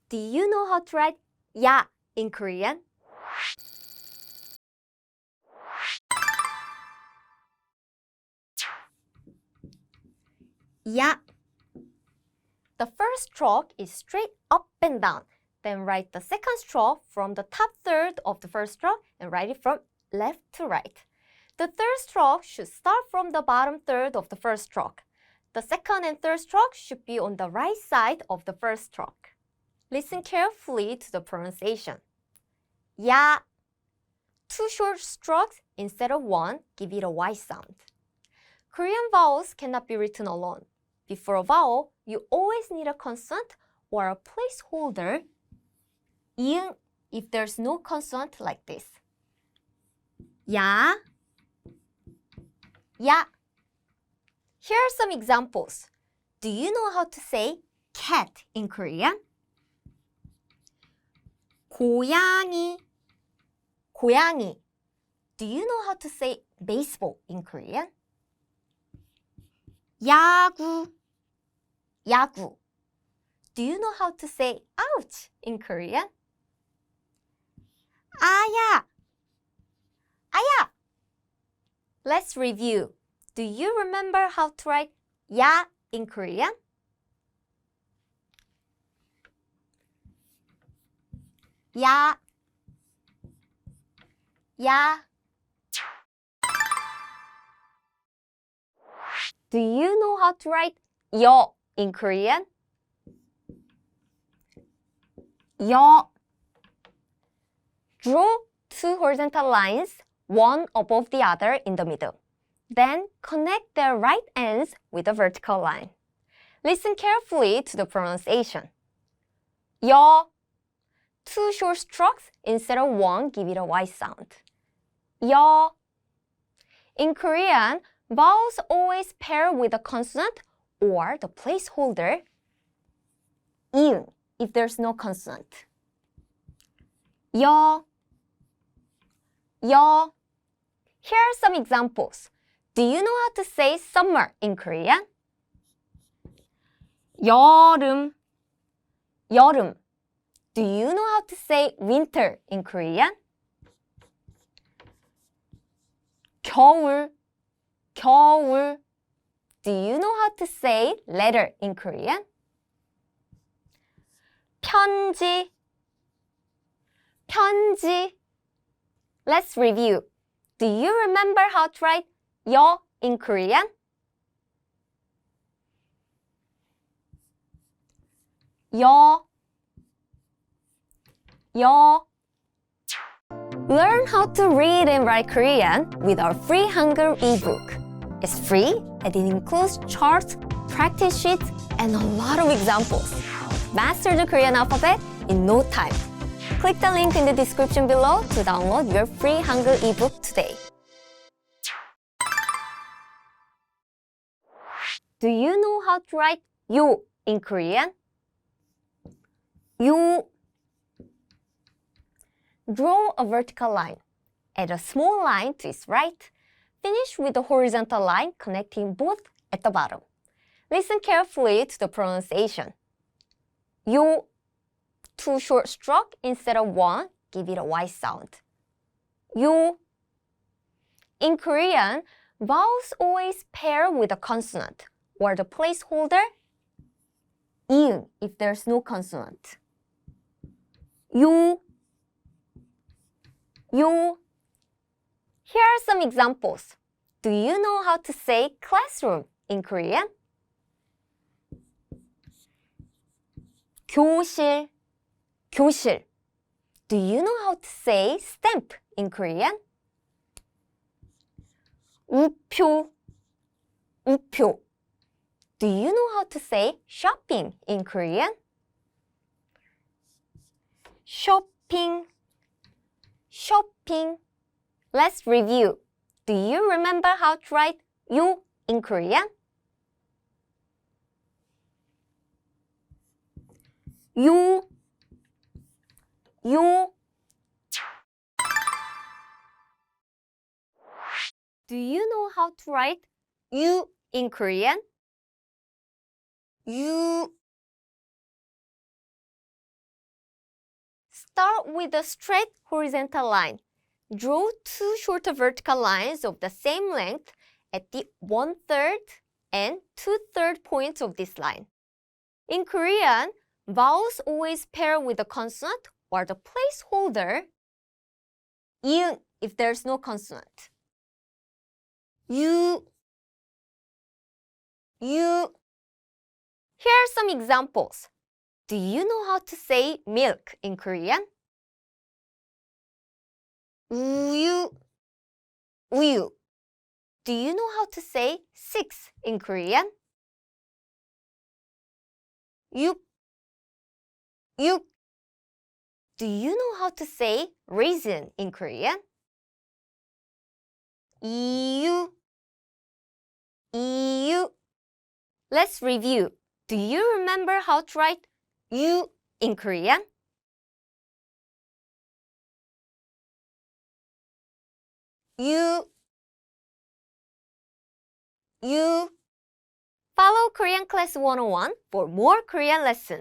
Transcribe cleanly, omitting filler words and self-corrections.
Do you know how to write ya in Korean? Ya. The first stroke is straight up and down. Then write the second stroke from the top third of the first stroke and write it from left to right. The third stroke should start from the bottom third of the first stroke. The second and third stroke should be on the right side of the first stroke. Listen carefully to the pronunciation. Ya. Two short strokes instead of one, give it a Y sound. Korean vowels cannot be written alone. Before a vowel, you always need a consonant or a placeholder, 이응, if there's no consonant like this. Ya, ya. Here are some examples. Do you know how to say cat in Korean? 고양이, 고양이. Do you know how to say baseball in Korean? 야구, 야구. Do you know how to say ouch in Korean? 아야, 아야. Let's review. Do you remember how to write ya in Korean? Ya, ya. Do you know how to write 여 in Korean? 여. Draw two horizontal lines, one above the other in the middle. Then connect their right ends with a vertical line. Listen carefully to the pronunciation. 여. Two short strokes instead of one, give it a Y sound. 여. In Korean, vowels always pair with a consonant or the placeholder, 이응, if there's no consonant. 여, 여. Here are some examples. Do you know how to say summer in Korean? 여름, 여름. Do you know how to say winter in Korean? 겨울, 겨울. Do you know how to say letter in Korean? 편지, 편지. Let's review. Do you remember how to write 여 in Korean? 여, 여. Learn how to read and write Korean with our free Hangul ebook. It's free and it includes charts, practice sheets, and a lot of examples. Master the Korean alphabet in no time. Click the link in the description below to download your free Hangul ebook today. Do you know how to write 요 in Korean? 요. Draw a vertical line. Add a small line to its right. Finish with a horizontal line connecting both at the bottom. Listen carefully to the pronunciation. 요. Two short strokes instead of one, give it a Y sound. 요. In Korean, vowels always pair with a consonant or the placeholder, 이응, if there's no consonant. 요, 요. Here are some examples. Do you know how to say classroom in Korean? 교실, 교실. Do you know how to say stamp in Korean? 우표, 우표. Do you know how to say shopping in Korean? shopping, shopping. Let's review. Do you remember how to write 요 in Korean? 요, 요. Do you know how to write you in Korean? You. Start with a straight horizontal line. Draw two shorter vertical lines of the same length at the 1/3 and 2/3 points of this line. In Korean, vowels always pair with a consonant or the placeholder 이응 if there's no consonant. 유. Here are some examples. Do you know how to say milk in Korean? 우유. Do you know how to say 6 in Korean? 육. Do you know how to say raisin in Korean? 이유. Let's review. Do you remember how to write 유 in Korean? 유. Follow Korean Class 101 for more Korean lessons.